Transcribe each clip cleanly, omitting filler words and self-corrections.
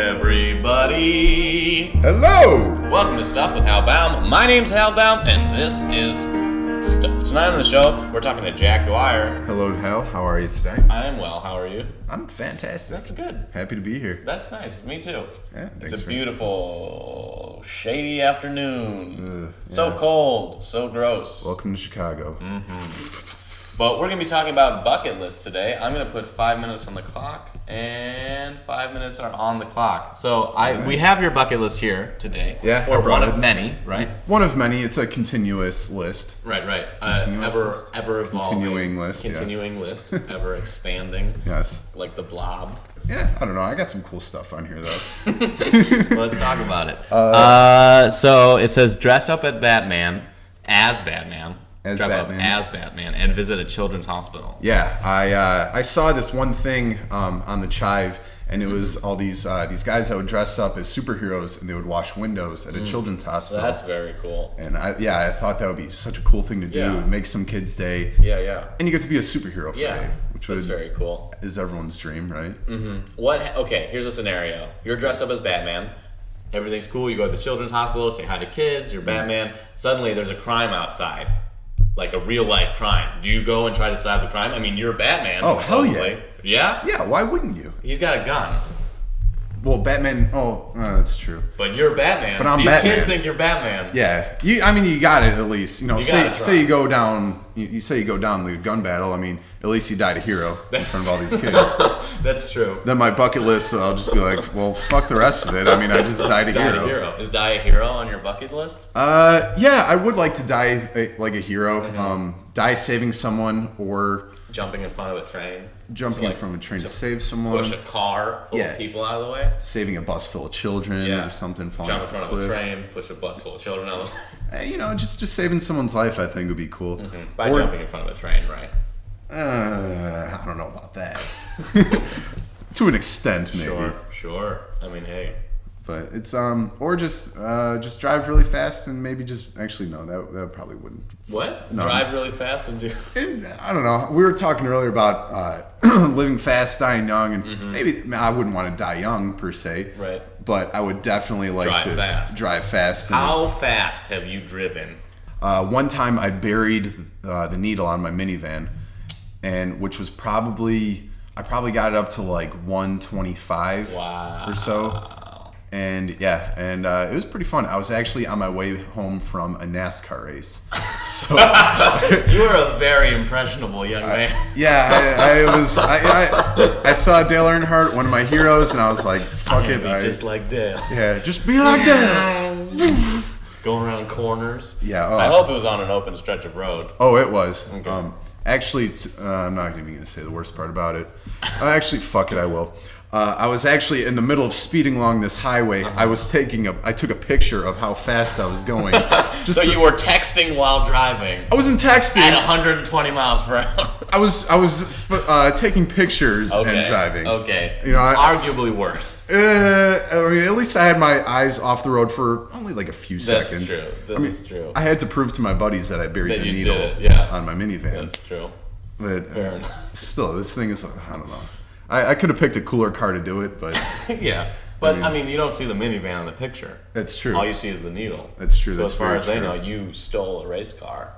everybody. Hello! Welcome to Stuff with Hal Baum. My name's Hal Baum, and this is Stuff. Tonight on the show, we're talking to Jack Dwyer. Hello, Hal. How are you today? I am well. How are you? I'm fantastic. That's good. Happy to be here. That's nice. Me too. Yeah, it's a beautiful, shady afternoon. So cold. So gross. Welcome to Chicago. But we're going to be talking about bucket lists today. I'm going to put 5 minutes on the clock, and 5 minutes are on the clock. So we have your bucket list here today. Yeah. Or one of many, right? One of many. It's a continuous list. Right. Continuous list. Ever evolving. Continuing list. Continuing list. Ever expanding. Yes. Like the blob. Yeah, I don't know. I got some cool stuff on here, though. Let's talk about it. So it says dress up as Batman, and visit a children's hospital. Yeah, I saw this one thing on the Chive, and it was all these guys that would dress up as superheroes, and they would wash windows at a children's hospital. That's very cool. And I thought that would be such a cool thing to do. Yeah. Make some kids' day. Yeah. And you get to be a superhero for a day, which that's very cool. Is everyone's dream, right? Mm-hmm. Okay, here's a scenario. You're dressed up as Batman. Everything's cool. You go to the children's hospital, say hi to kids. You're Batman. Suddenly, there's a crime outside. Like a real life crime. Do you go and try to solve the crime? I mean, you're Batman. Oh, supposedly. hell yeah. Yeah? Yeah, why wouldn't you? He's got a gun. Well, Batman, that's true. But you're Batman. But I'm These Batman. kids think you're Batman. Yeah. You got it at least. Say you go down, you say you go down the gun battle, I mean, at least you died a hero in front of all these kids. That's true. Then my bucket list, I'll just be like, well, fuck the rest of it. I mean, I just died a hero. Is die a hero on your bucket list? Yeah, I would like to die like a hero. Die saving someone or... Jumping in front of a train. Jumping in front of a train to save someone. Push a car full of people out of the way. Saving a bus full of children or something. Jump in front of a train, push a bus full of children out of the way. Hey, just saving someone's life, I think, would be cool. By jumping in front of a train, right? I don't know about that. To an extent, maybe. Sure. I mean, hey. But it's or just drive really fast and maybe that probably wouldn't. What? No. Drive really fast and do. I don't know. We were talking earlier about living fast, dying young, and maybe I wouldn't want to die young per se. Right. But I would definitely like drive fast. How fast have you driven? One time I buried the needle on my minivan, and which was I probably got it up to like 125 or so. And it was pretty fun. I was actually on my way home from a NASCAR race. So you were a very impressionable young man. I saw Dale Earnhardt, one of my heroes, and I was like, fuck it. Just like Dale. Yeah, just be like Dale. Going around corners. Yeah. I hope it was on an open stretch of road. Oh, it was. Okay. Actually, I'm not even going to say the worst part about it. Actually, fuck it, I will. I was actually in the middle of speeding along this highway. I took a picture of how fast I was going. So you were texting while driving? I wasn't texting. At 120 miles per hour. I was taking pictures and driving. Okay. Arguably worse. I mean, at least I had my eyes off the road for only like a few seconds. That's true. I had to prove to my buddies that I buried the needle on my minivan. That's true. But still, this thing is, I don't know. I could have picked a cooler car to do it, but... Yeah. But, I mean, you don't see the minivan in the picture. That's true. All you see is the needle. That's true. So as far as they know, you stole a race car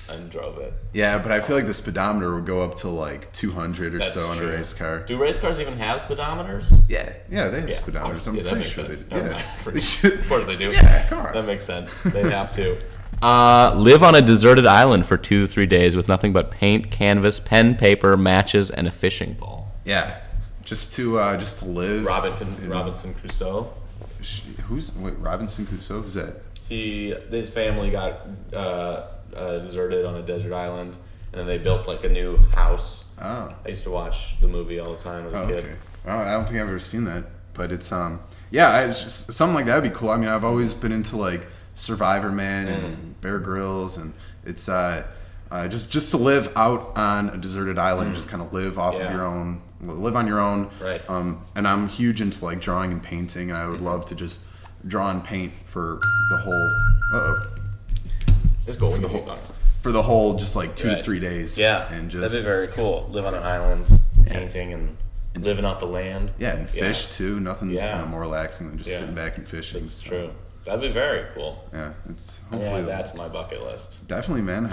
and drove it. Yeah, but I feel like the speedometer would go up to like 200 or so on a race car. Do race cars even have speedometers? Yeah, they have speedometers. I'm pretty sure they do. They should. Of course they do. Yeah, come on. That makes sense. They have to. Live on a deserted island for 2 to 3 days with nothing but paint, canvas, pen, paper, matches, and a fishing pole. Yeah, just to live. Robinson Crusoe. Robinson Crusoe? Who's that? His family got deserted on a desert island, and then they built like a new house. Oh. I used to watch the movie all the time as a kid. Okay. Well, I don't think I've ever seen that, but it's it's just something like that would be cool. I mean, I've always been into like Survivor Man and Bear Grylls, and it's just to live out on a deserted island, just kind of live off of your own, live on your own. Right. And I'm huge into like drawing and painting, and I would love to just draw and paint for the whole. Just go for the whole just like 2 to 3 days. Yeah. And just that'd be very cool. Live on an island, painting and living off the land. Yeah, and fish too. Nothing's more relaxing than just sitting back and fishing. That's true. That'd be very cool. Yeah, it's hopefully that's my bucket list. Definitely, man.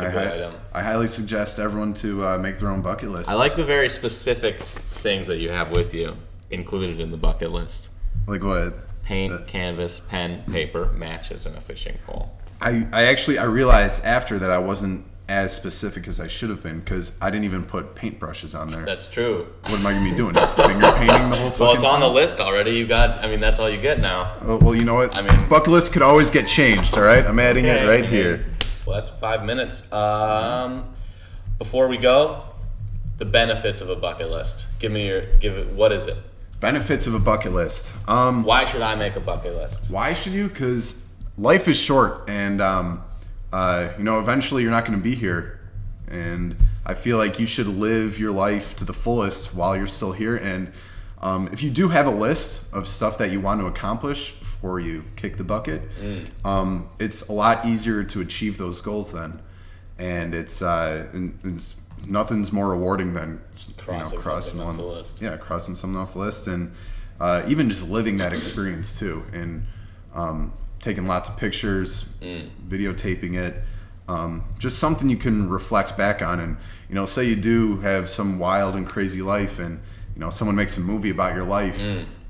I highly suggest everyone to make their own bucket list. I like the very specific things that you have with you included in the bucket list. Like what? Paint, canvas, pen, paper, matches, and a fishing pole. I realized after that I wasn't as specific as I should have been because I didn't even put paintbrushes on there. That's true. What am I going to be doing? Just finger painting the whole fucking Well, it's on time? the list already. That's all you get now. Well, you know what? Bucket list could always get changed, all right? I'm adding it right here. Well, that's 5 minutes. Before we go, the benefits of a bucket list. What is it? Benefits of a bucket list. Why should I make a bucket list? Why should you? Because life is short, and eventually you're not going to be here, and I feel like you should live your life to the fullest while you're still here. And if you do have a list of stuff that you want to accomplish before you kick the bucket, it's a lot easier to achieve those goals then, and it's nothing's more rewarding than crossing something off the list. Yeah, crossing something off the list, and even just living that experience too, and taking lots of pictures, videotaping it, just something you can reflect back on. And say you do have some wild and crazy life, and someone makes a movie about your life.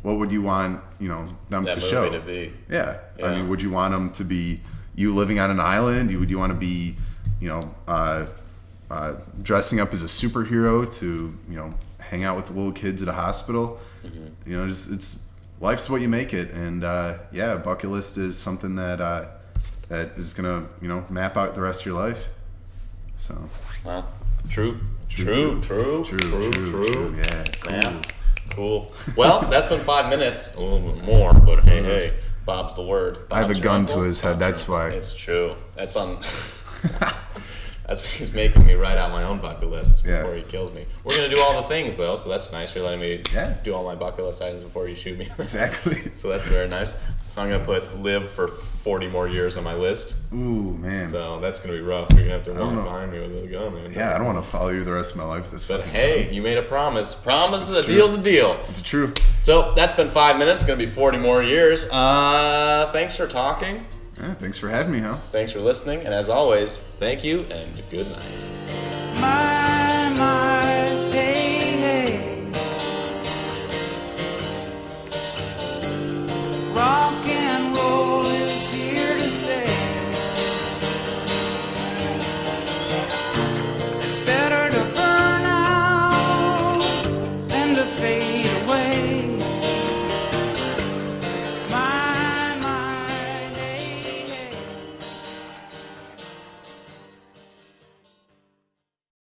What would you want them to show? To be? Yeah. I mean, would you want them to be you living on an island? Would you want to be dressing up as a superhero to hang out with the little kids at a hospital? It's life's what you make it, and bucket list is something that is gonna map out the rest of your life. So True. Yeah, snaps. Cool. Well, that's been 5 minutes, a little bit more, but hey, Bob's the word. I have a gun to his head. That's why. It's true. That's on. That's what he's making me write out my own bucket list before he kills me. We're going to do all the things, though, so that's nice. You're letting me do all my bucket list items before you shoot me. Exactly. So that's very nice. So I'm going to put live for 40 more years on my list. Ooh, man. So that's going to be rough. You're going to have to walk behind me with a gun. Yeah, I don't want to follow you the rest of my life. But hey, you made a promise. Promise is a deal's a deal. It's true. So that's been 5 minutes. It's going to be 40 more years. Thanks for talking. Yeah, thanks for having me, Hal. Thanks for listening, and as always, thank you and good night. My